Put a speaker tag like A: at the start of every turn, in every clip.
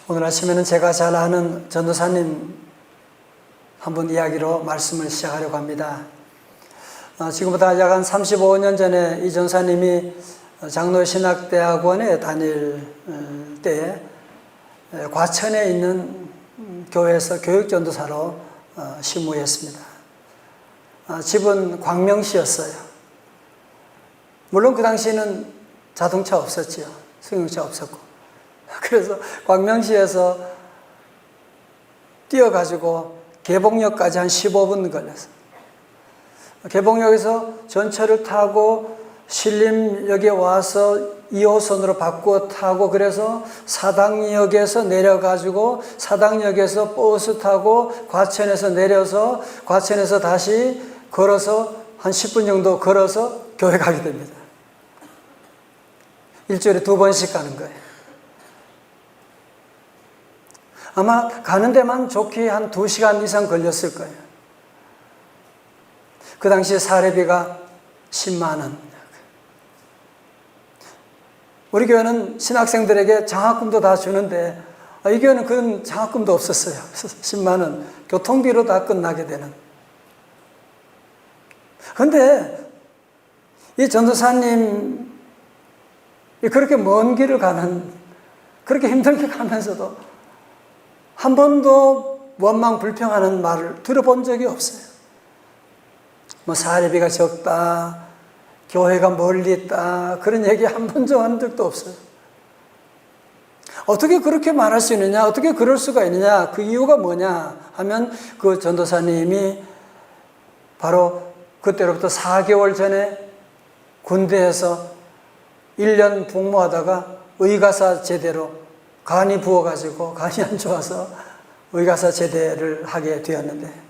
A: 오늘 아침에는 제가 잘 아는 전도사님 한 분 이야기로 말씀을 시작하려고 합니다. 지금부터 약 한 35년 전에 이 전사님이 장로신학대학원에 다닐 때 과천에 있는 교회에서 교육전도사로 심무했습니다. 집은 광명시였어요. 물론 그 당시에는 자동차 없었지요. 승용차 없었고. 그래서 광명시에서 뛰어가지고 개봉역까지 한 15분 걸렸어요. 개봉역에서 전철을 타고 신림역에 와서 2호선으로 바꾸어 타고, 그래서 사당역에서 내려가지고 사당역에서 버스 타고 과천에서 내려서 과천에서 다시 걸어서 한 10분 정도 걸어서 교회 가게 됩니다. 일주일에 2번씩 가는 거예요. 아마 가는 데만 좋게 한 2시간 이상 걸렸을 거예요. 그 당시에 사례비가 10만 원. 우리 교회는 신학생들에게 장학금도 다 주는데 이 교회는 그런 장학금도 없었어요. 그래서 10만 원 교통비로 다 끝나게 되는. 그런데 이 전도사님이 그렇게 먼 길을 가는, 그렇게 힘들게 가면서도 한 번도 원망 불평하는 말을 들어본 적이 없어요. 뭐 사례비가 적다, 교회가 멀리 있다, 그런 얘기 한 번도 한 적도 없어요. 어떻게 그렇게 말할 수 있느냐, 어떻게 그럴 수가 있느냐, 그 이유가 뭐냐 하면 그 전도사님이 바로 그때로부터 4개월 전에 군대에서 1년 복무하다가 의가사 제대로 간이 부어가지고 간이 안 좋아서 의가사 제대를 하게 되었는데,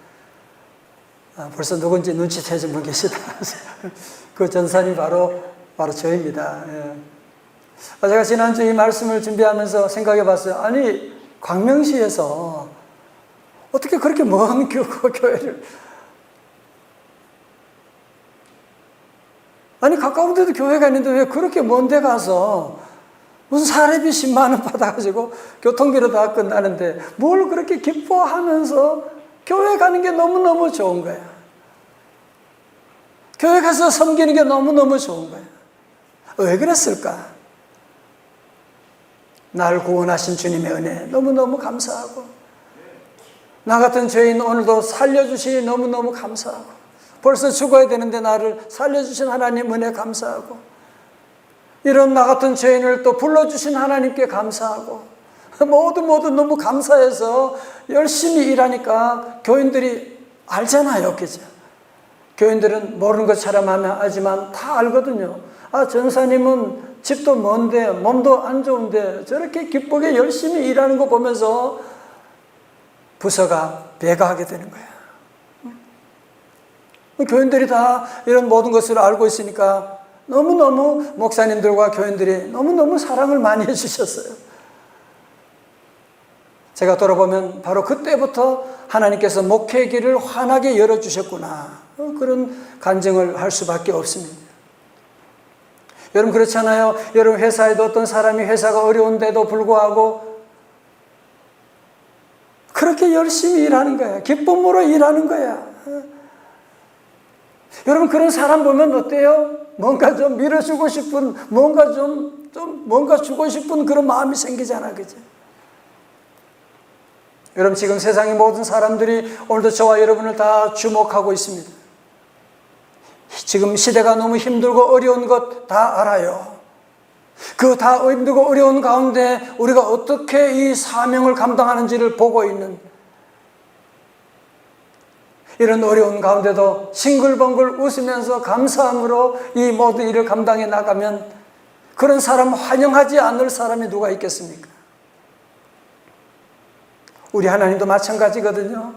A: 벌써 누군지 눈치채신 분 계시다. 그 전사님이 바로 저입니다. 제가 지난주 이 말씀을 준비하면서 생각해 봤어요. 아니, 광명시에서 어떻게 그렇게 먼 교회를, 아니 가까운 데도 교회가 있는데 왜 그렇게 먼 데 가서 무슨 사례비 10만 원 받아가지고 교통비로 다 끝나는데 뭘 그렇게 기뻐하면서 교회 가는 게 너무너무 좋은 거야. 교회 가서 섬기는 게 너무너무 좋은 거야. 왜 그랬을까? 날 구원하신 주님의 은혜 너무너무 감사하고, 나 같은 죄인 오늘도 살려주시니 너무너무 감사하고, 벌써 죽어야 되는데 나를 살려주신 하나님 은혜 감사하고, 이런 나 같은 죄인을 또 불러주신 하나님께 감사하고, 모두 너무 감사해서 열심히 일하니까 교인들이 알잖아요. 그죠? 교인들은 모르는 것처럼 하지만 다 알거든요. 아, 전사님은 집도 먼데 몸도 안 좋은데 저렇게 기쁘게 열심히 일하는 거 보면서 부서가 배가하게 되는 거야. 교인들이 다 이런 모든 것을 알고 있으니까 너무너무 목사님들과 교인들이 너무너무 사랑을 많이 해주셨어요. 제가 돌아보면 바로 그때부터 하나님께서 목회의 길을 환하게 열어주셨구나, 그런 간증을 할 수밖에 없습니다. 여러분 그렇잖아요. 여러분 회사에도 어떤 사람이 회사가 어려운데도 불구하고 그렇게 열심히 일하는 거야. 기쁨으로 일하는 거야. 여러분 그런 사람 보면 어때요? 뭔가 좀 밀어주고 싶은, 뭔가 주고 싶은 그런 마음이 생기잖아. 그죠? 여러분 지금 세상의 모든 사람들이 오늘도 저와 여러분을 다 주목하고 있습니다. 지금 시대가 너무 힘들고 어려운 것 다 알아요. 그 다 힘들고 어려운 가운데 우리가 어떻게 이 사명을 감당하는지를 보고 있는, 이런 어려운 가운데도 싱글벙글 웃으면서 감사함으로 이 모든 일을 감당해 나가면 그런 사람 환영하지 않을 사람이 누가 있겠습니까? 우리 하나님도 마찬가지거든요.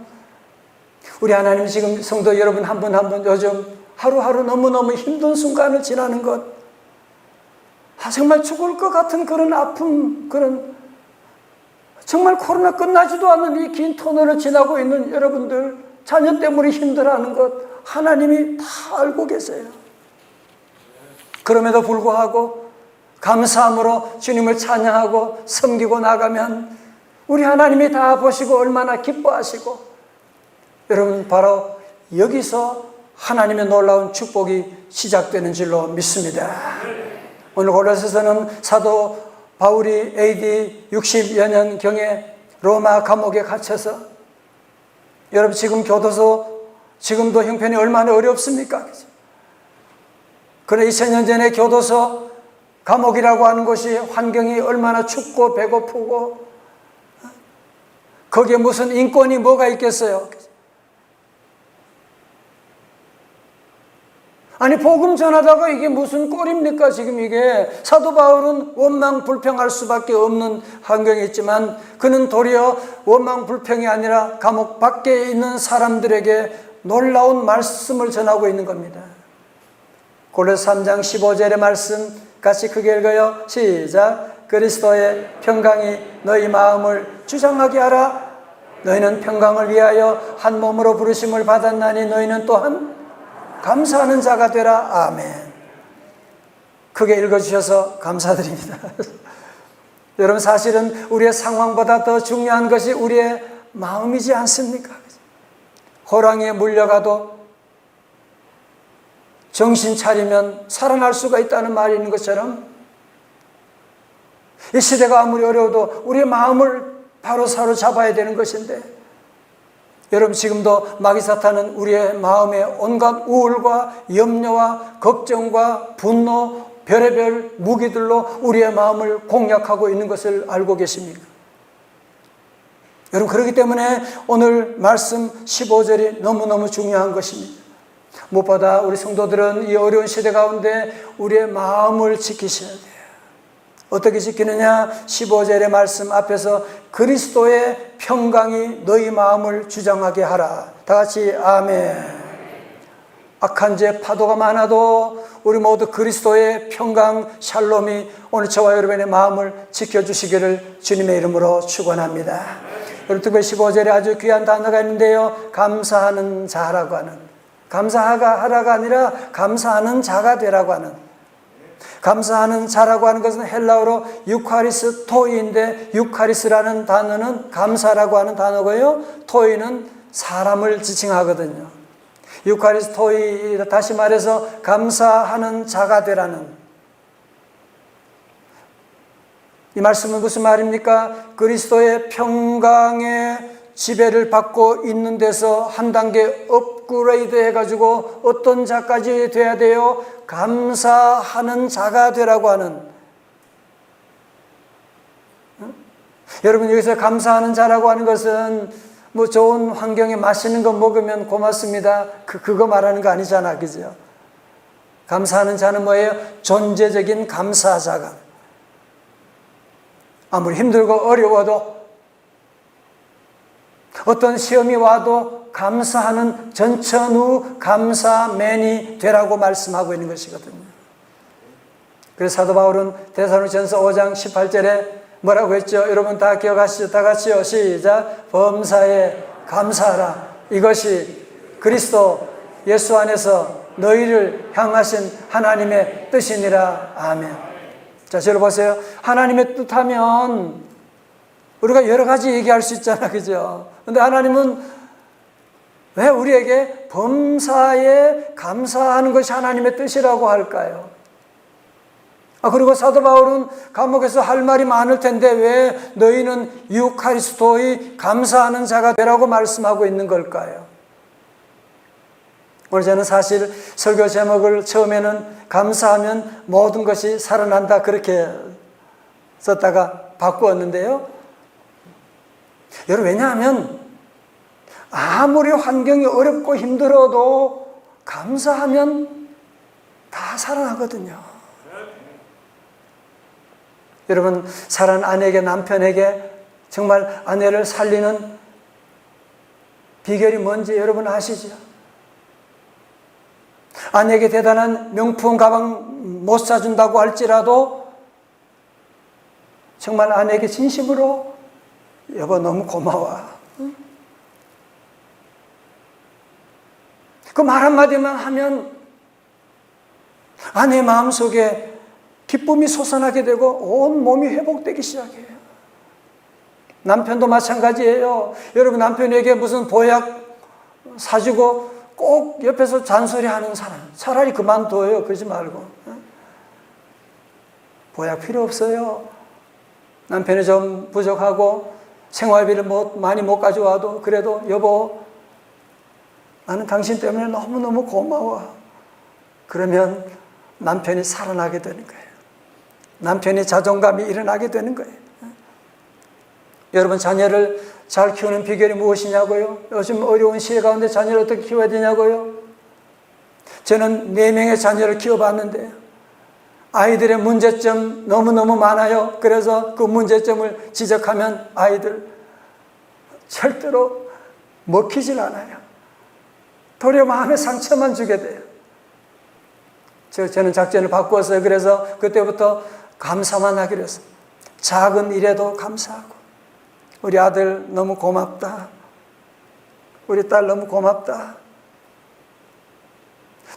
A: 우리 하나님 지금 성도 여러분 한 분 한 분 요즘 하루하루 너무너무 힘든 순간을 지나는 것, 정말 죽을 것 같은 그런 아픔, 그런 정말 코로나 끝나지도 않는 이 긴 터널을 지나고 있는 여러분들, 자녀 때문에 힘들어하는 것 하나님이 다 알고 계세요. 그럼에도 불구하고 감사함으로 주님을 찬양하고 섬기고 나가면 우리 하나님이 다 보시고 얼마나 기뻐하시고, 여러분 바로 여기서 하나님의 놀라운 축복이 시작되는 줄로 믿습니다. 오늘 골로새서는 사도 바울이 AD 60여 년경에 로마 감옥에 갇혀서, 여러분 지금 교도소 지금도 형편이 얼마나 어렵습니까? 그러나 2000년 전에 교도소 감옥이라고 하는 곳이 환경이 얼마나 춥고 배고프고, 거기에 무슨 인권이 뭐가 있겠어요? 아니 복음 전하다가 이게 무슨 꼴입니까? 지금 이게 사도 바울은 원망불평할 수밖에 없는 환경에 있지만, 그는 도리어 원망불평이 아니라 감옥 밖에 있는 사람들에게 놀라운 말씀을 전하고 있는 겁니다. 골로새 3장 15절의 말씀 같이 크게 읽어요. 시작. 그리스도의 평강이 너희 마음을 주장하게 하라. 너희는 평강을 위하여 한 몸으로 부르심을 받았나니 너희는 또한 감사하는 자가 되라. 아멘. 크게 읽어주셔서 감사드립니다. 여러분 사실은 우리의 상황보다 더 중요한 것이 우리의 마음이지 않습니까? 호랑이에 물려가도 정신 차리면 살아날 수가 있다는 말이 있는 것처럼, 이 시대가 아무리 어려워도 우리의 마음을 바로 사로잡아야 되는 것인데, 여러분 지금도 마귀 사탄은 우리의 마음에 온갖 우울과 염려와 걱정과 분노, 별의별 무기들로 우리의 마음을 공략하고 있는 것을 알고 계십니까? 여러분 그렇기 때문에 오늘 말씀 15절이 너무너무 중요한 것입니다. 무엇보다 우리 성도들은 이 어려운 시대 가운데 우리의 마음을 지키셔야 돼요. 어떻게 지키느냐? 15절의 말씀 앞에서 그리스도의 평강이 너희 마음을 주장하게 하라. 다 같이 아멘. 악한 죄 파도가 많아도 우리 모두 그리스도의 평강 샬롬이 오늘 저와 여러분의 마음을 지켜주시기를 주님의 이름으로 축원합니다. 여러분 특별히 15절에 아주 귀한 단어가 있는데요, 감사하는 자라고 하는, 감사하라가 아니라 감사하는 자가 되라고 하는, 감사하는 자라고 하는 것은 헬라어로 유카리스 토이인데, 유카리스라는 단어는 감사라고 하는 단어고요, 토이는 사람을 지칭하거든요. 유카리스 토이, 다시 말해서 감사하는 자가 되라는, 이 말씀은 무슨 말입니까? 그리스도의 평강의 지배를 받고 있는 데서 한 단계 업그레이드 해가지고 어떤 자까지 돼야 돼요? 감사하는 자가 되라고 하는. 여러분 여기서 감사하는 자라고 하는 것은 뭐 좋은 환경에 맛있는 거 먹으면 고맙습니다, 그거 말하는 거 아니잖아, 그죠? 감사하는 자는 뭐예요? 존재적인 감사자가, 아무리 힘들고 어려워도 어떤 시험이 와도 감사하는 전천후 감사맨이 되라고 말씀하고 있는 것이거든요. 그래서 사도 바울은 데살로니가전서 5장 18절에 뭐라고 했죠? 여러분 다 기억하시죠? 다 같이요. 시작. 범사에 감사하라. 이것이 그리스도 예수 안에서 너희를 향하신 하나님의 뜻이니라. 아멘. 자, 저를 보세요. 하나님의 뜻하면 우리가 여러 가지 얘기할 수 있잖아, 그죠? 근데 하나님은 왜 우리에게 범사에 감사하는 것이 하나님의 뜻이라고 할까요? 그리고 사도 바울은 감옥에서 할 말이 많을 텐데 왜 너희는 유카리스도의 감사하는 자가 되라고 말씀하고 있는 걸까요? 오늘 저는 사실 설교 제목을 처음에는 감사하면 모든 것이 살아난다 그렇게 썼다가 바꾸었는데요. 여러분 왜냐하면 아무리 환경이 어렵고 힘들어도 감사하면 다 살아나거든요. 여러분 사랑하는 아내에게, 남편에게 정말 아내를 살리는 비결이 뭔지 여러분 아시죠? 아내에게 대단한 명품 가방 못 사준다고 할지라도 정말 아내에게 진심으로 여보 너무 고마워, 그 말 한마디만 하면 아내 마음속에 기쁨이 솟아나게 되고 온 몸이 회복되기 시작해요. 남편도 마찬가지예요. 여러분 남편에게 무슨 보약 사주고 꼭 옆에서 잔소리하는 사람 차라리 그만둬요. 그러지 말고. 보약 필요 없어요. 남편이 좀 부족하고 생활비를 많이 못 가져와도 그래도 여보 나는 당신 때문에 너무너무 고마워. 그러면 남편이 살아나게 되는 거예요. 남편이 자존감이 일어나게 되는 거예요. 여러분 자녀를 잘 키우는 비결이 무엇이냐고요? 요즘 어려운 시대 가운데 자녀를 어떻게 키워야 되냐고요? 저는 4명의 자녀를 키워봤는데 아이들의 문제점 너무너무 많아요. 그래서 그 문제점을 지적하면 아이들 절대로 먹히질 않아요. 도리어 마음의 상처만 주게 돼요. 저는 작전을 바꾸었어요. 그래서 그때부터 감사만 하기로 했어요. 작은 일에도 감사하고 우리 아들 너무 고맙다. 우리 딸 너무 고맙다.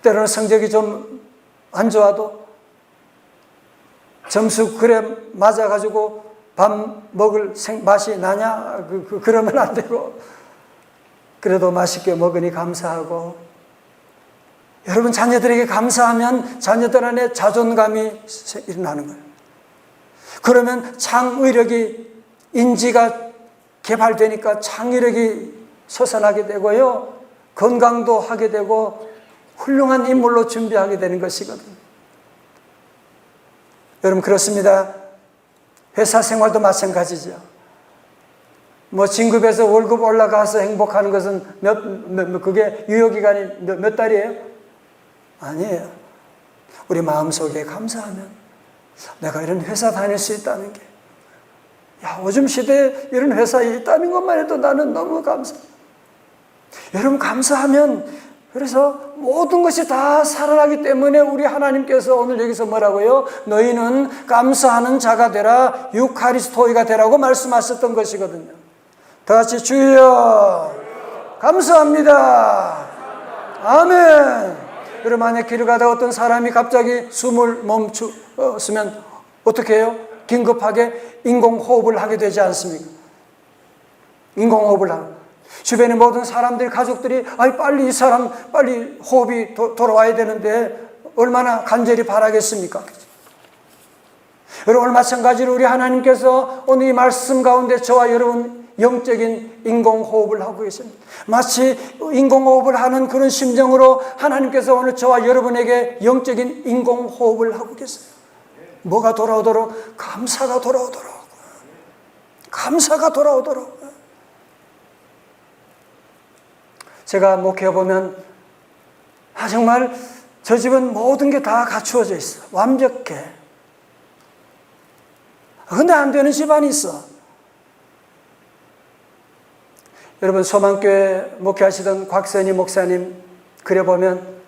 A: 때로는 성적이 좀 안 좋아도 점수 그래 맞아가지고 밥 먹을 맛이 나냐? 그러면 안 되고 그래도 맛있게 먹으니 감사하고 여러분 자녀들에게 감사하면 자녀들 안에 자존감이 일어나는 거예요. 그러면 창의력이 인지가 개발되니까 창의력이 솟아나게 되고요. 건강도 하게 되고 훌륭한 인물로 준비하게 되는 것이거든요. 여러분 그렇습니다. 회사 생활도 마찬가지죠. 진급해서 월급 올라가서 행복하는 것은 그게 유효기간이 몇 달이에요? 아니에요. 우리 마음속에 감사하면 내가 이런 회사 다닐 수 있다는 게 요즘 시대에 이런 회사에 있다는 것만 해도 나는 너무 감사해요. 여러분 감사하면 그래서 모든 것이 다 살아나기 때문에 우리 하나님께서 오늘 여기서 뭐라고요? 너희는 감사하는 자가 되라 유카리스토이가 되라고 말씀하셨던 것이거든요. 다 같이 주여 감사합니다. 아멘. 여러분 만약 길을 가다가 어떤 사람이 갑자기 숨을 멈추면 어떻게 해요? 긴급하게 인공호흡을 하게 되지 않습니까? 인공호흡을 하고 주변의 모든 사람들이 가족들이 빨리 이 사람 빨리 호흡이 돌아와야 되는데 얼마나 간절히 바라겠습니까? 여러분 마찬가지로 우리 하나님께서 오늘 이 말씀 가운데 저와 여러분 영적인 인공호흡을 하고 계십니다. 마치 인공호흡을 하는 그런 심정으로 하나님께서 오늘 저와 여러분에게 영적인 인공호흡을 하고 계세요. 뭐가 돌아오도록? 감사가 돌아오도록. 감사가 돌아오도록. 제가 목회해보면 정말 저 집은 모든 게 다 갖추어져 있어. 완벽해. 근데 안 되는 집안이 있어. 여러분 소망교회 목회하시던 곽선희 목사님 그려보면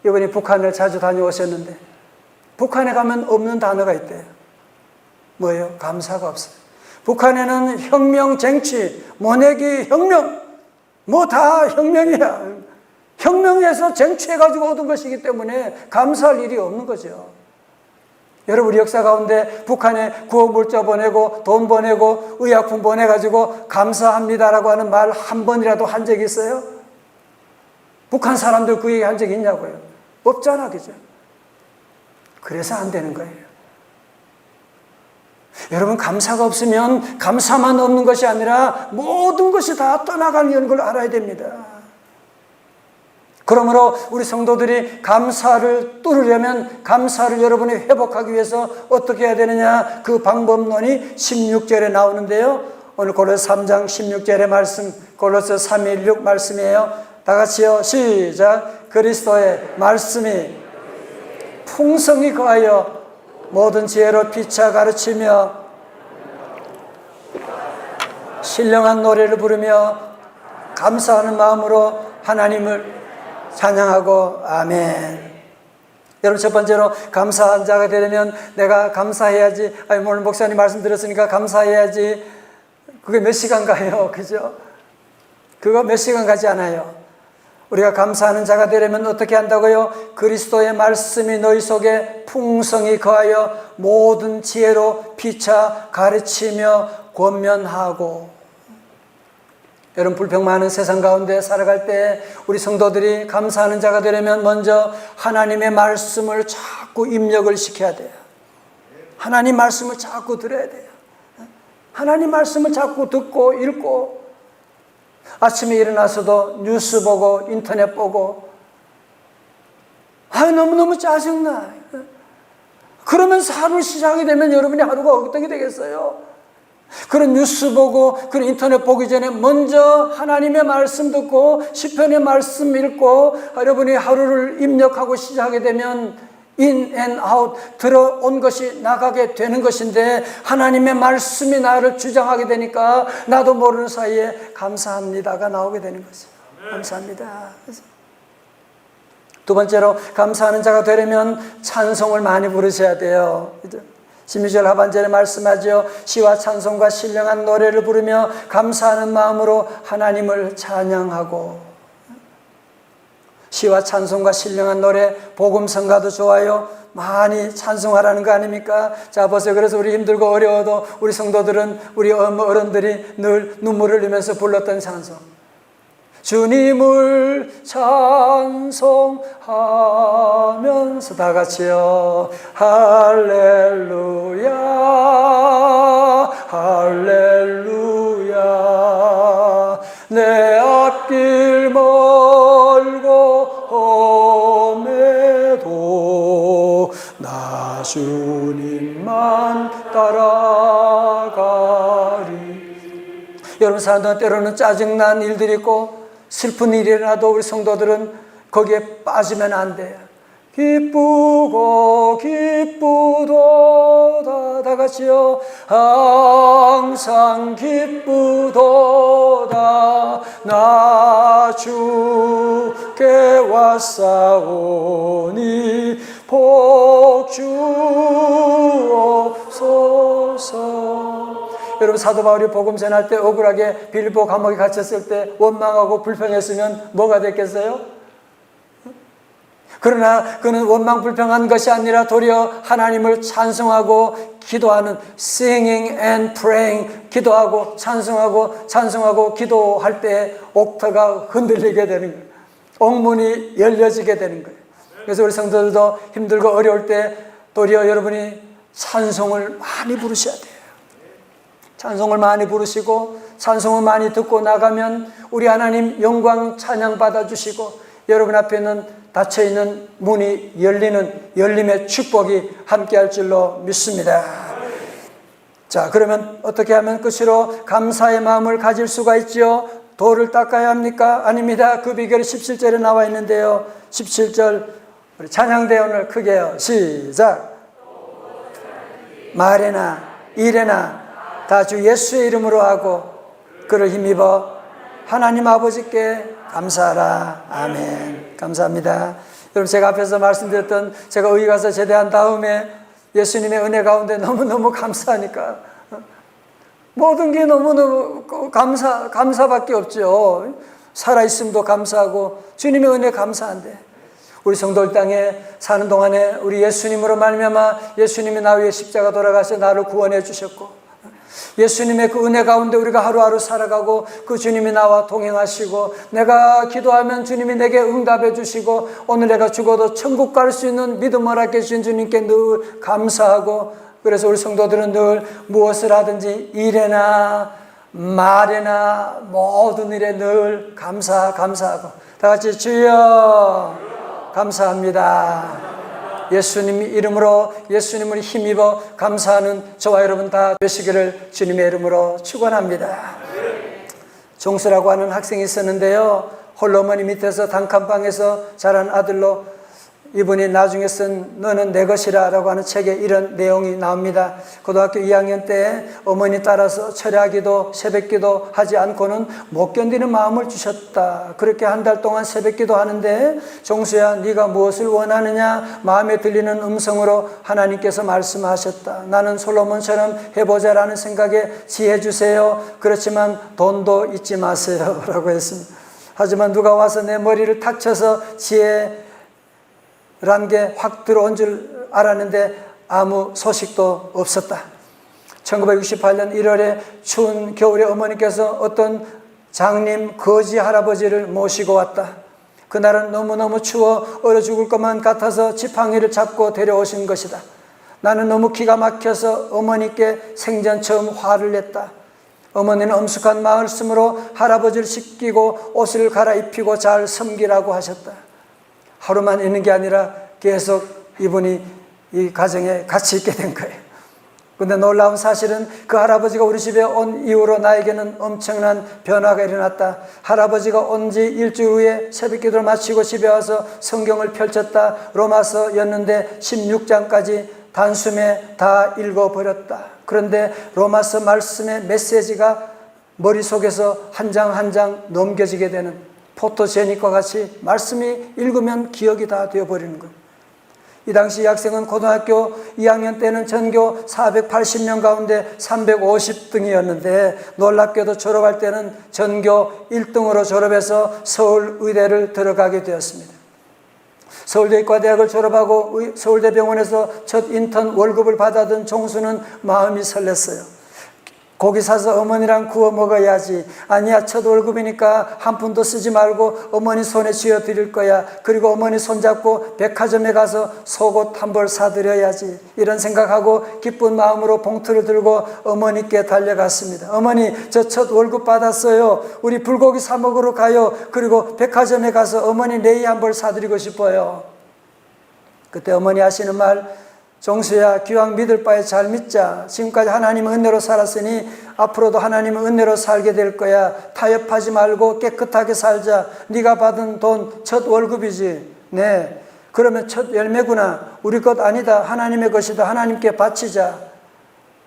A: 이번에 북한을 자주 다녀오셨는데 북한에 가면 없는 단어가 있대요. 뭐예요? 감사가 없어요. 북한에는 혁명, 쟁취, 모내기, 혁명 뭐 다 혁명이야. 혁명에서 쟁취해가지고 얻은 것이기 때문에 감사할 일이 없는 거죠. 여러분 우리 역사 가운데 북한에 구호물자 보내고 돈 보내고 의약품 보내가지고 감사합니다라고 하는 말 한 번이라도 한 적이 있어요? 북한 사람들 그 얘기 한 적이 있냐고요? 없잖아, 그죠? 그래서 안 되는 거예요. 여러분 감사가 없으면 감사만 없는 것이 아니라 모든 것이 다 떠나가는 걸 알아야 됩니다. 그러므로 우리 성도들이 감사를 뚫으려면 감사를 여러분이 회복하기 위해서 어떻게 해야 되느냐, 그 방법론이 16절에 나오는데요. 오늘 골로새 3장 16절의 말씀, 골로새 3:16 말씀이에요. 다 같이요, 시작. 그리스도의 말씀이 풍성히 거하여 모든 지혜로 피차 가르치며 신령한 노래를 부르며 감사하는 마음으로 하나님을 찬양하고 아멘. 여러분 첫 번째로 감사한 자가 되려면 내가 감사해야지. 오늘 목사님 말씀 들었으니까 감사해야지. 그게 몇 시간 가요? 그죠? 그거 몇 시간 가지 않아요. 우리가 감사하는 자가 되려면 어떻게 한다고요? 그리스도의 말씀이 너희 속에 풍성히 거하여 모든 지혜로 피차 가르치며 권면하고. 여러분, 불평 많은 세상 가운데 살아갈 때 우리 성도들이 감사하는 자가 되려면 먼저 하나님의 말씀을 자꾸 입력을 시켜야 돼요. 하나님 말씀을 자꾸 들어야 돼요. 하나님 말씀을 자꾸 듣고 읽고, 아침에 일어나서도 뉴스 보고 인터넷 보고, 너무너무 짜증나. 그러면서 하루를 시작하게 되면 여러분이 하루가 어떻게 되겠어요? 그런 뉴스 보고 그런 인터넷 보기 전에 먼저 하나님의 말씀 듣고 시편의 말씀 읽고 여러분이 하루를 입력하고 시작하게 되면 in and out, 들어온 것이 나가게 되는 것인데, 하나님의 말씀이 나를 주장하게 되니까 나도 모르는 사이에 감사합니다가 나오게 되는 거죠. 감사합니다. 두 번째로 감사하는 자가 되려면 찬송을 많이 부르셔야 돼요. 12절 하반절에 말씀하죠. 시와 찬송과 신령한 노래를 부르며 감사하는 마음으로 하나님을 찬양하고. 시와 찬송과 신령한 노래, 복음성가도 좋아요. 많이 찬송하라는 거 아닙니까? 자, 보세요. 그래서 우리 힘들고 어려워도 우리 성도들은, 우리 어른들이 늘 눈물을 흘리면서 불렀던 찬송. 주님을 찬송하면서 다 같이요. 할렐루야, 할렐루야. 내 앞길 멀고 험해도 나 주님만 따라가리. 여러분, 사람들은 때로는 짜증난 일들이 있고 슬픈 일이 일어나도 우리 성도들은 거기에 빠지면 안 돼요. 기쁘고 기쁘도다. 다 같이요. 항상 기쁘도다. 나 주께 왔사오니 복 주옵소서. 여러분, 사도 바울이 복음 전할 때 억울하게 빌립보 감옥에 갇혔을 때 원망하고 불평했으면 뭐가 됐겠어요? 그러나 그는 원망 불평한 것이 아니라 도리어 하나님을 찬송하고 기도하는, singing and praying, 기도하고 찬송하고 기도할 때 옥터가 흔들리게 되는 거예요. 옥문이 열려지게 되는 거예요. 그래서 우리 성도들도 힘들고 어려울 때 도리어 여러분이 찬송을 많이 부르셔야 돼요. 찬송을 많이 부르시고 찬송을 많이 듣고 나가면 우리 하나님 영광 찬양 받아주시고 여러분 앞에는 닫혀있는 문이 열리는 열림의 축복이 함께할 줄로 믿습니다. 자, 그러면 어떻게 하면 끝으로 감사의 마음을 가질 수가 있지요? 돌을 닦아야 합니까? 아닙니다. 그 비결이 17절에 나와 있는데요. 17절 우리 찬양대 오늘 크게요. 시작. 말에나 일에나 다 주 예수의 이름으로 하고 그를 힘입어 하나님 아버지께 감사하라. 아멘. 감사합니다. 여러분, 제가 앞에서 말씀드렸던, 제가 의회 가서 제대한 다음에 예수님의 은혜 가운데 너무너무 감사하니까 모든 게 너무너무 감사밖에 없죠. 살아있음도 감사하고 주님의 은혜 감사한데, 우리 성도들 땅에 사는 동안에 우리 예수님으로 말미암아 예수님이 나 위에 십자가 돌아가서 나를 구원해 주셨고, 예수님의 그 은혜 가운데 우리가 하루하루 살아가고 그 주님이 나와 동행하시고, 내가 기도하면 주님이 내게 응답해 주시고, 오늘 내가 죽어도 천국 갈 수 있는 믿음을 갖게 해주신 주님께 늘 감사하고, 그래서 우리 성도들은 늘 무엇을 하든지 일에나 말에나 모든 일에 늘 감사하고 다 같이 주여 감사합니다. 예수님 이름으로 예수님을 힘입어 감사하는 저와 여러분 다 되시기를 주님의 이름으로 축원합니다. 종수라고 하는 학생이 있었는데요, 홀로 어머니 밑에서 단칸방에서 자란 아들로, 이분이 나중에 쓴 너는 내 것이라 라고 하는 책에 이런 내용이 나옵니다. 고등학교 2학년 때 어머니 따라서 철야기도 새벽기도 하지 않고는 못 견디는 마음을 주셨다. 그렇게 한 달 동안 새벽기도 하는데, 종수야 네가 무엇을 원하느냐 마음에 들리는 음성으로 하나님께서 말씀하셨다. 나는 솔로몬처럼 해보자라는 생각에 지혜 주세요. 그렇지만 돈도 잊지 마세요 라고 했습니다. 하지만 누가 와서 내 머리를 탁 쳐서 지혜란 게 확 들어온 줄 알았는데 아무 소식도 없었다. 1968년 1월에 추운 겨울에 어머니께서 어떤 장님 거지 할아버지를 모시고 왔다. 그날은 너무너무 추워 얼어 죽을 것만 같아서 지팡이를 잡고 데려오신 것이다. 나는 너무 기가 막혀서 어머니께 생전 처음 화를 냈다. 어머니는 엄숙한 말씀으로 할아버지를 씻기고 옷을 갈아입히고 잘 섬기라고 하셨다. 하루만 있는 게 아니라 계속 이분이 이 가정에 같이 있게 된 거예요. 근데 놀라운 사실은 그 할아버지가 우리 집에 온 이후로 나에게는 엄청난 변화가 일어났다. 할아버지가 온 지 일주일 후에 새벽 기도를 마치고 집에 와서 성경을 펼쳤다. 로마서였는데 16장까지 단숨에 다 읽어버렸다. 그런데 로마서 말씀의 메시지가 머릿속에서 한 장 한 장 넘겨지게 되는 포토제닉과 같이 말씀이 읽으면 기억이 다 되어버리는 거예요. 이 당시 이 학생은 고등학교 2학년 때는 전교 480명 가운데 350등이었는데 놀랍게도 졸업할 때는 전교 1등으로 졸업해서 서울의대를 들어가게 되었습니다. 서울대의과대학을 졸업하고 서울대병원에서 첫 인턴 월급을 받아든 종수는 마음이 설렜어요. 고기 사서 어머니랑 구워 먹어야지. 아니야, 첫 월급이니까 한 푼도 쓰지 말고 어머니 손에 쥐어 드릴 거야. 그리고 어머니 손잡고 백화점에 가서 속옷 한 벌 사드려야지. 이런 생각하고 기쁜 마음으로 봉투를 들고 어머니께 달려갔습니다. 어머니, 저 첫 월급 받았어요. 우리 불고기 사 먹으러 가요. 그리고 백화점에 가서 어머니 네이 한 벌 사드리고 싶어요. 그때 어머니 하시는 말, 종수야, 기왕 믿을 바에 잘 믿자. 지금까지 하나님의 은혜로 살았으니 앞으로도 하나님의 은혜로 살게 될 거야. 타협하지 말고 깨끗하게 살자. 네가 받은 돈 첫 월급이지. 네, 그러면 첫 열매구나. 우리 것 아니다. 하나님의 것이다. 하나님께 바치자.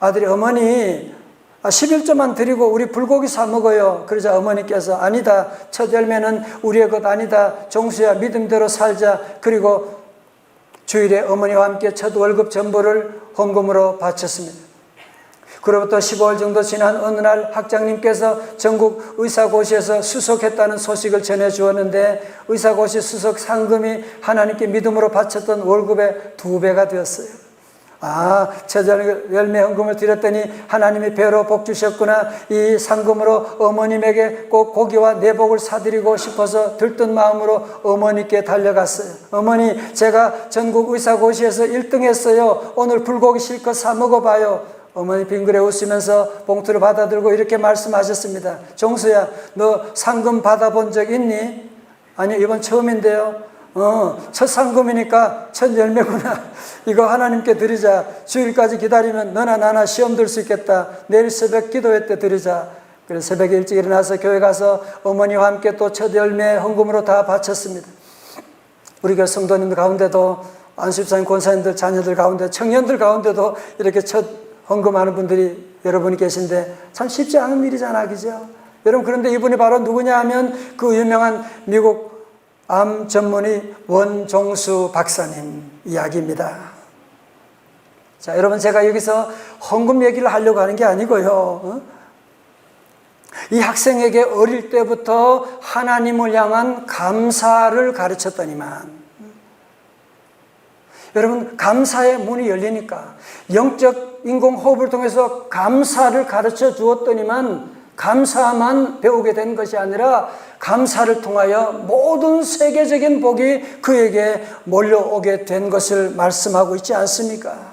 A: 아들이, 어머니 11조만 드리고 우리 불고기 사 먹어요. 그러자 어머니께서, 아니다, 첫 열매는 우리의 것 아니다. 종수야, 믿음대로 살자. 그리고 주일에 어머니와 함께 첫 월급 전부를 헌금으로 바쳤습니다. 그로부터 15일 정도 지난 어느 날 학장님께서 전국 의사고시에서 수석했다는 소식을 전해주었는데 의사고시 수석 상금이 하나님께 믿음으로 바쳤던 월급의 2배가 되었어요. 첫 열매 헌금을 드렸더니 하나님이 배로 복 주셨구나. 이 상금으로 어머님에게 꼭 고기와 내복을 사드리고 싶어서 들뜬 마음으로 어머니께 달려갔어요. 어머니, 제가 전국 의사고시에서 1등 했어요. 오늘 불고기 실컷 사 먹어봐요. 어머니 빙그레 웃으면서 봉투를 받아들고 이렇게 말씀하셨습니다. 종수야, 너 상금 받아본 적 있니? 아니요, 이번 처음인데요. 첫 상금이니까 첫 열매구나. 이거 하나님께 드리자. 주일까지 기다리면 너나 나나 시험 들 수 있겠다. 내일 새벽 기도회 때 드리자. 그래서 새벽에 일찍 일어나서 교회 가서 어머니와 함께 또 첫 열매 헌금으로 다 바쳤습니다. 우리 교회 성도님들 가운데도 안수집사님, 권사님들, 자녀들 가운데, 청년들 가운데도 이렇게 첫 헌금하는 분들이 여러분이 계신데 참 쉽지 않은 일이잖아, 그죠? 여러분, 그런데 이분이 바로 누구냐 하면 그 유명한 미국 암 전문의 원종수 박사님 이야기입니다. 자, 여러분, 제가 여기서 헌금 얘기를 하려고 하는 게 아니고요. 이 학생에게 어릴 때부터 하나님을 향한 감사를 가르쳤더니만, 여러분, 감사의 문이 열리니까 영적 인공호흡을 통해서 감사를 가르쳐 주었더니만 감사만 배우게 된 것이 아니라 감사를 통하여 모든 세계적인 복이 그에게 몰려오게 된 것을 말씀하고 있지 않습니까?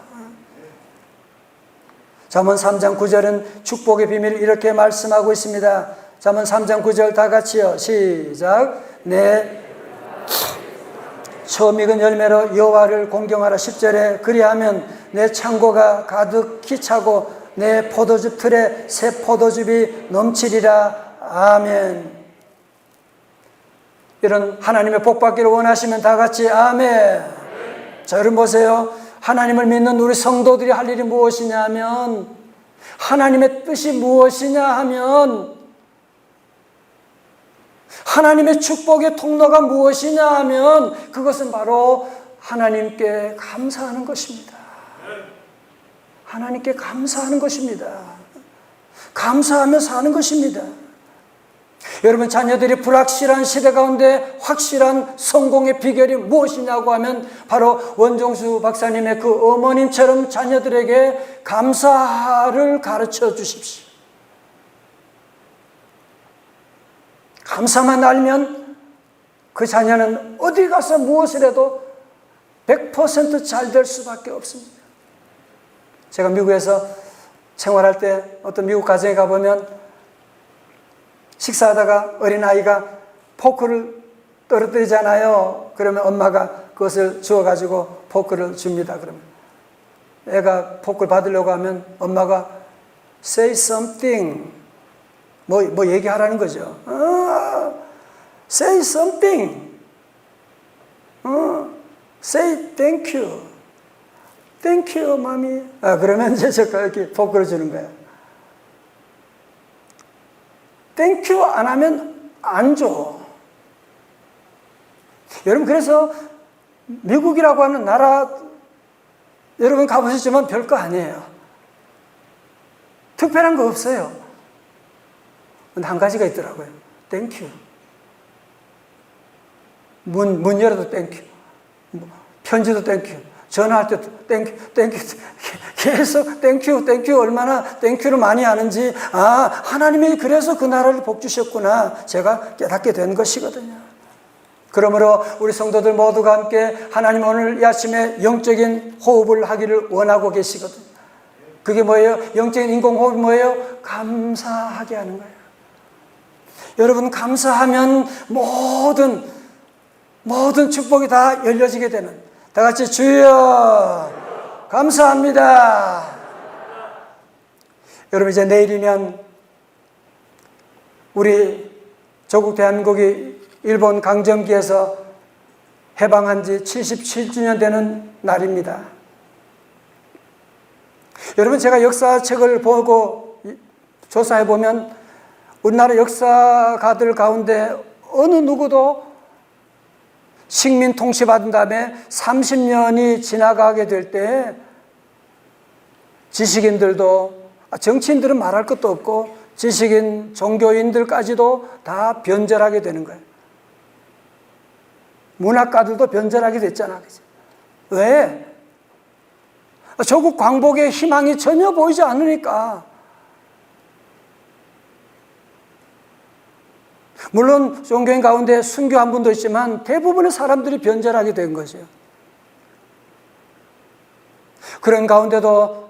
A: 잠언 3장 9절은 축복의 비밀을 이렇게 말씀하고 있습니다. 잠언 3장 9절 다 같이요. 시작. 내 처음 익은 열매로 여호와를 공경하라. 10절에 그리하면 내 창고가 가득히 차고 내 포도즙 틀에 새 포도즙이 넘치리라. 아멘. 이런 하나님의 복 받기를 원하시면 다 같이 아멘. 자, 여러분 보세요. 하나님을 믿는 우리 성도들이 할 일이 무엇이냐 하면, 하나님의 뜻이 무엇이냐 하면, 하나님의 축복의 통로가 무엇이냐 하면 그것은 바로 하나님께 감사하는 것입니다. 하나님께 감사하는 것입니다. 감사하며 사는 것입니다. 여러분, 자녀들이 불확실한 시대 가운데 확실한 성공의 비결이 무엇이냐고 하면 바로 원종수 박사님의 그 어머님처럼 자녀들에게 감사를 가르쳐 주십시오. 감사만 알면 그 자녀는 어디 가서 무엇을 해도 100% 잘 될 수밖에 없습니다. 제가 미국에서 생활할 때 어떤 미국 가정에 가보면 식사하다가 어린아이가 포크를 떨어뜨리잖아요. 그러면 엄마가 그것을 주워가지고 포크를 줍니다. 그러면 애가 포크를 받으려고 하면 엄마가 say something, 뭐 얘기하라는 거죠. say something, say thank you, thank you, mommy. 그러면 이제 제가 이렇게 포크를 주는 거예요. 땡큐 안 하면 안 줘. 여러분, 그래서 미국이라고 하는 나라 여러분 가보셨지만 별거 아니에요. 특별한 거 없어요. 근데 한 가지가 있더라고요. 땡큐. 문 열어도 땡큐. 편지도 땡큐. 전화할 때도 땡큐, 땡큐. 계속 땡큐, 땡큐. 얼마나 땡큐를 많이 하는지, 하나님이 그래서 그 나라를 복 주셨구나, 제가 깨닫게 된 것이거든요. 그러므로 우리 성도들 모두가 함께 하나님 오늘 이 아침에 영적인 호흡을 하기를 원하고 계시거든요. 그게 뭐예요? 영적인 인공호흡이 뭐예요? 감사하게 하는 거예요. 여러분, 감사하면 모든 축복이 다 열려지게 되는, 다 같이 주여 감사합니다. 여러분, 이제 내일이면 우리 조국 대한민국이 일본 강점기에서 해방한 지 77주년 되는 날입니다. 여러분, 제가 역사책을 보고 조사해 보면 우리나라 역사가들 가운데 어느 누구도 식민 통치받은 다음에 30년이 지나가게 될 때 지식인들도, 정치인들은 말할 것도 없고 지식인, 종교인들까지도 다 변절하게 되는 거예요. 문학가들도 변절하게 됐잖아. 그치? 왜? 조국 광복의 희망이 전혀 보이지 않으니까. 물론 종교인 가운데 순교 한 분도 있지만 대부분의 사람들이 변절하게 된 거죠. 그런 가운데도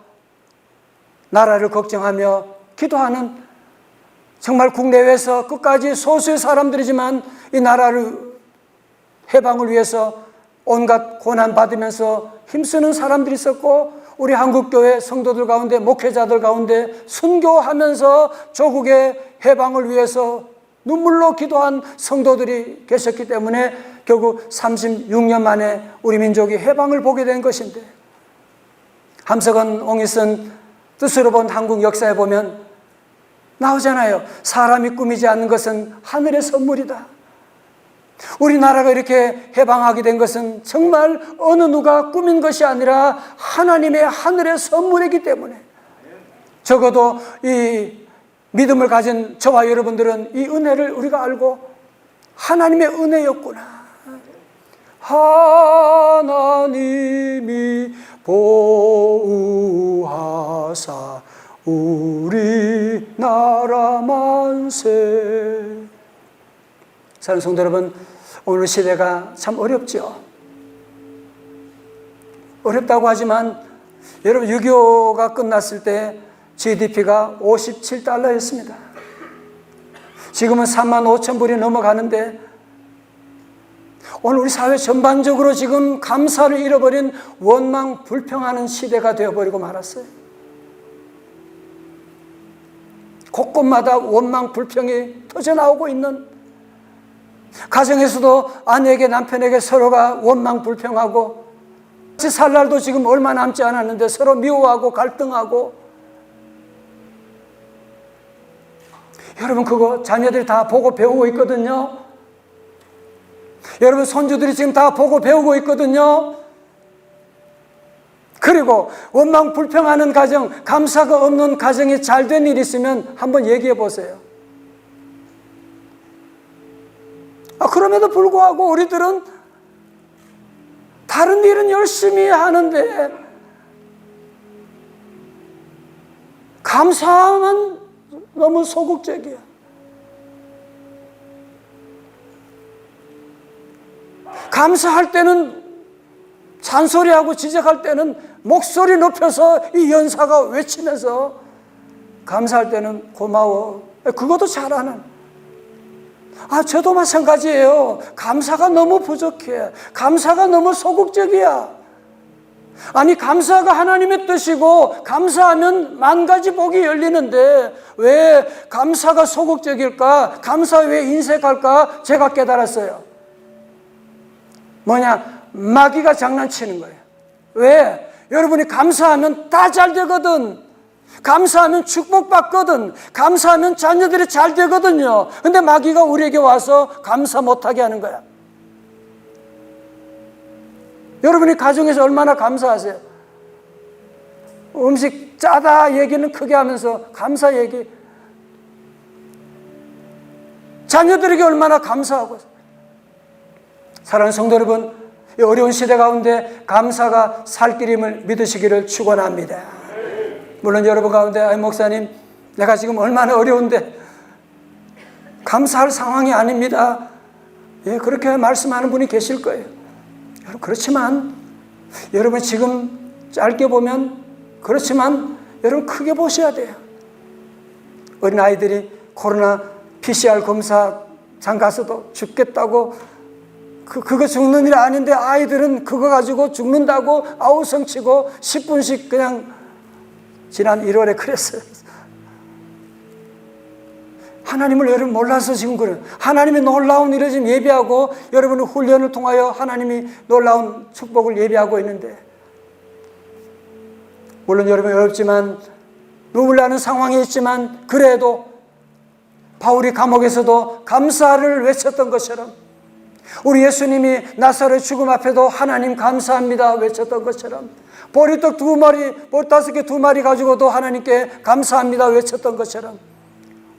A: 나라를 걱정하며 기도하는, 정말 국내외에서 끝까지 소수의 사람들이지만 이 나라를 해방을 위해서 온갖 고난 받으면서 힘쓰는 사람들이 있었고, 우리 한국교회 성도들 가운데, 목회자들 가운데 순교하면서 조국의 해방을 위해서 눈물로 기도한 성도들이 계셨기 때문에 결국 36년 만에 우리 민족이 해방을 보게 된 것인데, 함석헌, 옹이슨 뜻으로 본 한국 역사에 보면 나오잖아요. 사람이 꾸미지 않는 것은 하늘의 선물이다. 우리나라가 이렇게 해방하게 된 것은 정말 어느 누가 꾸민 것이 아니라 하나님의 하늘의 선물이기 때문에, 적어도 이 믿음을 가진 저와 여러분들은 이 은혜를 우리가 알고 하나님의 은혜였구나. 하나님이 보호하사 우리나라 만세. 사랑하는 성도 여러분, 오늘 시대가 참 어렵죠. 어렵다고 하지만 여러분, 6.25가 끝났을 때 GDP가 57달러였습니다. 지금은 35,000불이 넘어가는데, 오늘 우리 사회 전반적으로 지금 감사를 잃어버린 원망 불평하는 시대가 되어버리고 말았어요. 곳곳마다 원망 불평이 터져나오고 있는, 가정에서도 아내에게 남편에게 서로가 원망 불평하고, 같이 살 날도 지금 얼마 남지 않았는데 서로 미워하고 갈등하고. 여러분, 그거 자녀들이 다 보고 배우고 있거든요. 여러분, 손주들이 지금 다 보고 배우고 있거든요. 그리고 원망 불평하는 가정, 감사가 없는 가정이 잘 된 일이 있으면 한번 얘기해 보세요. 그럼에도 불구하고 우리들은 다른 일은 열심히 하는데 감사함은 너무 소극적이야. 감사할 때는 잔소리하고 지적할 때는 목소리 높여서 이 연사가 외치면서, 감사할 때는 고마워, 그것도 잘하는. 저도 마찬가지예요. 감사가 너무 부족해. 감사가 너무 소극적이야. 아니, 감사가 하나님의 뜻이고 감사하면 만 가지 복이 열리는데 왜 감사가 소극적일까? 감사 왜 인색할까? 제가 깨달았어요. 뭐냐? 마귀가 장난치는 거예요. 왜? 여러분이 감사하면 다 잘 되거든. 감사하면 축복받거든. 감사하면 자녀들이 잘 되거든요. 근데 마귀가 우리에게 와서 감사 못하게 하는 거야. 여러분이 가정에서 얼마나 감사하세요? 음식 짜다 얘기는 크게 하면서 감사 얘기. 자녀들에게 얼마나 감사하고. 사랑하는 성도 여러분, 이 어려운 시대 가운데 감사가 살 길임을 믿으시기를 축원합니다. 물론 여러분 가운데 목사님, 내가 지금 얼마나 어려운데 감사할 상황이 아닙니다. 그렇게 말씀하는 분이 계실 거예요. 그렇지만 여러분 지금 짧게 보면 그렇지만 여러분 크게 보셔야 돼요. 어린아이들이 코로나 PCR 검사장 가서도 죽겠다고, 그거 죽는 일 아닌데 아이들은 그거 가지고 죽는다고 아우성치고 10분씩 그냥 지난 1월에 그랬어요. 하나님을 여러분 몰라서 지금 그래요. 하나님의 놀라운 일을 지금 예비하고 여러분의 훈련을 통하여 하나님이 놀라운 축복을 예비하고 있는데, 물론 여러분 어렵지만 눈물 나는 상황이 있지만 그래도 바울이 감옥에서도 감사를 외쳤던 것처럼, 우리 예수님이 나사렛 죽음 앞에도 하나님 감사합니다 외쳤던 것처럼, 보리떡 2마리, 보리 5개 2마리 가지고도 하나님께 감사합니다 외쳤던 것처럼,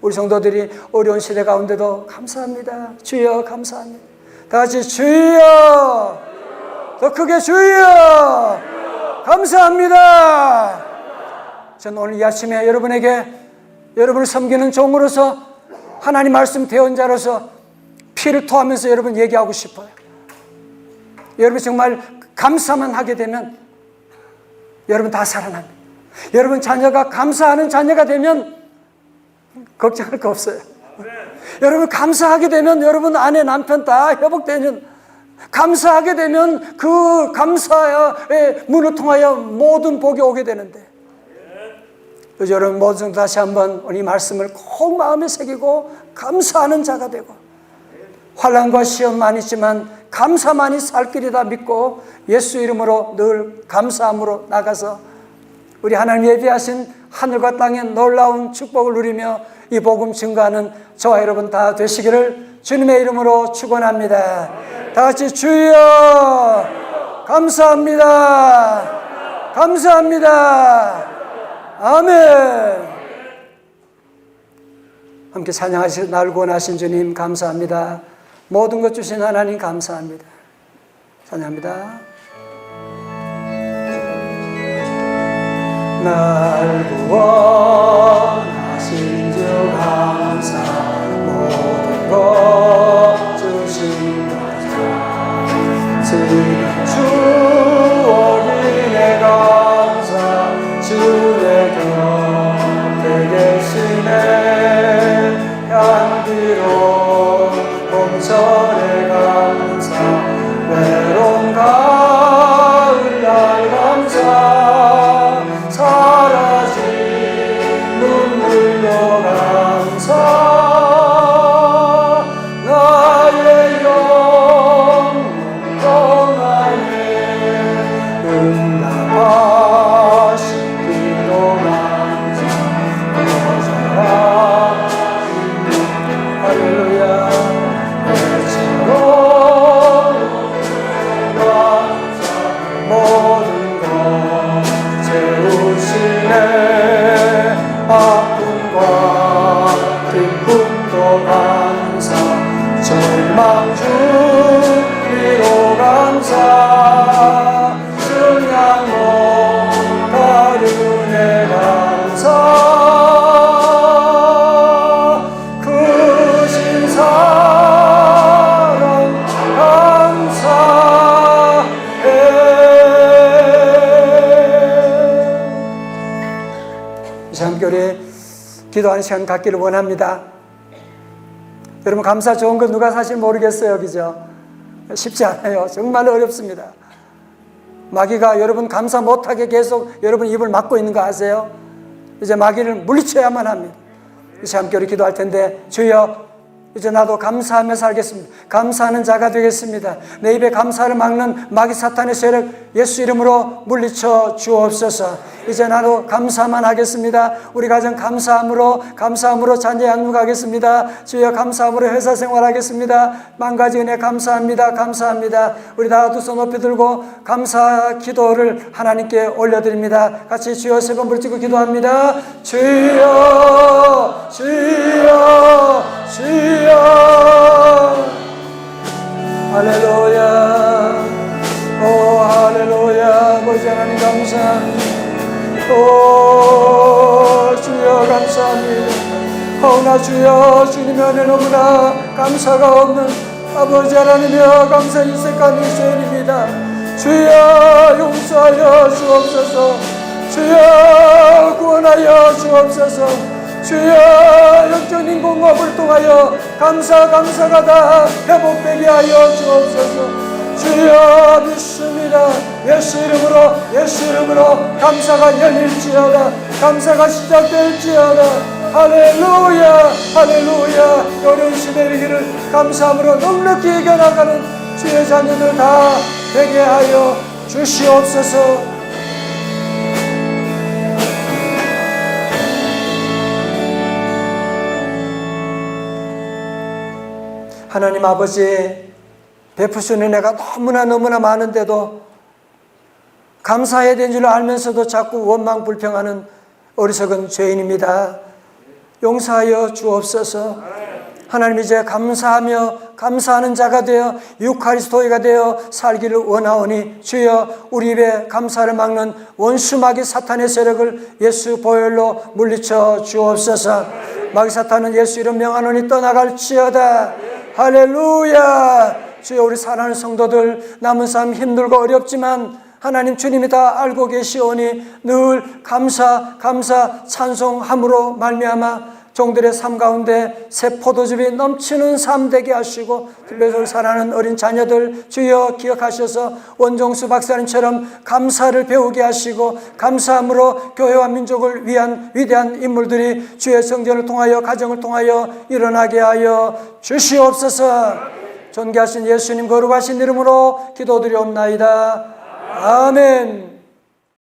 A: 우리 성도들이 어려운 시대 가운데도 감사합니다, 주여 감사합니다. 다 같이 주여, 더 크게 주여 감사합니다. 저는 오늘 이 아침에 여러분에게, 여러분을 섬기는 종으로서, 하나님 말씀 대언자로서 피를 토하면서 여러분 얘기하고 싶어요. 여러분 정말 감사만 하게 되면 여러분 다 살아납니다. 여러분 자녀가 감사하는 자녀가 되면 걱정할 거 없어요. 여러분 감사하게 되면 여러분 아내 남편 다 회복되는, 감사하게 되면 그 감사의 문을 통하여 모든 복이 오게 되는데, 그래서 여러분 모두 다시 한번 이 말씀을 꼭 마음에 새기고 감사하는 자가 되고, 환난과 시험만 있지만 감사만이 살 길이다 믿고 예수 이름으로 늘 감사함으로 나가서 우리 하나님 예비하신 하늘과 땅의 놀라운 축복을 누리며 이 복음 증거하는 저와 여러분 다 되시기를 주님의 이름으로 축원합니다. 다 같이 주여 감사합니다. 감사합니다. 아멘. 함께 찬양하시고 날 구원하신 주님 감사합니다. 모든 것 주신 하나님 감사합니다. 찬양합니다. 날 구원하신 주 감사, 모든 것 주신 감사, 지금 주 어린애 감사, 주의 곁에 계시네 향기로운 봄철의 감사, 외로운 가을날 감사, 사라진 기도하는 시간 갖기를 원합니다. 여러분, 감사 좋은 거 누가 사실 모르겠어요, 그죠? 쉽지 않아요. 정말 어렵습니다. 마귀가 여러분 감사 못하게 계속 여러분 입을 막고 있는 거 아세요? 이제 마귀를 물리쳐야만 합니다. 이제 함께 우리 기도할 텐데, 주여 이제 나도 감사하며 살겠습니다. 감사하는 자가 되겠습니다. 내 입에 감사를 막는 마귀 사탄의 세력 예수 이름으로 물리쳐 주옵소서. 이제 나도 감사만 하겠습니다. 우리 가정 감사함으로 자녀 양육하겠습니다. 주여 감사함으로 회사 생활하겠습니다. 만 가지 은혜 감사합니다. 감사합니다. 우리 다 두 손 높이 들고 감사 기도를 하나님께 올려드립니다. 같이 주여 세 번 부르짖고 기도합니다. 주여 주여 주여. 할렐루야. 오 할렐루야. 아버지 하나님 감사합니다. 오 주여 감사합니다. 허나 주여 주님의 은혜 너무나 감사가 없는 아버지 하나님이여 감사 인색한 죄인입니다. 주여 용서하여 주옵소서. 주여 구원하여 주옵소서. 주여 영적 인공호흡을 통하여 감사가 다 회복되게 하여 주옵소서. 주여 믿습니다. 예수 이름으로 감사가 열릴지어다. 감사가 시작될지어다. 할렐루야 할렐루야. 어려운 시대의 길을 감사함으로 넉넉히 이겨나가는 주의 자녀들 다 되게 하여 주시옵소서. 하나님 아버지, 베푸시는 은혜가 너무나 많은데도 감사해야 되는 줄 알면서도 자꾸 원망 불평하는 어리석은 죄인입니다. 용서하여 주옵소서. 하나님 이제 감사하는 자가 되어 유카리스토이가 되어 살기를 원하오니 주여 우리 입에 감사를 막는 원수마귀 사탄의 세력을 예수 보혈로 물리쳐 주옵소서. 마귀 사탄은 예수 이름 명하노니 떠나갈지어다. 할렐루야. 주여 우리 사랑하는 성도들 남은 삶 힘들고 어렵지만 하나님 주님이 다 알고 계시오니 늘 감사 찬송함으로 말미암아 종들의 삶 가운데 새 포도즙이 넘치는 삶 되게 하시고, 특별히 사랑하는 어린 자녀들 주여 기억하셔서 원종수 박사님처럼 감사를 배우게 하시고 감사함으로 교회와 민족을 위한 위대한 인물들이 주의 성전을 통하여 가정을 통하여 일어나게 하여 주시옵소서. 존귀하신 예수님 거룩하신 이름으로 기도드리옵나이다. 아멘.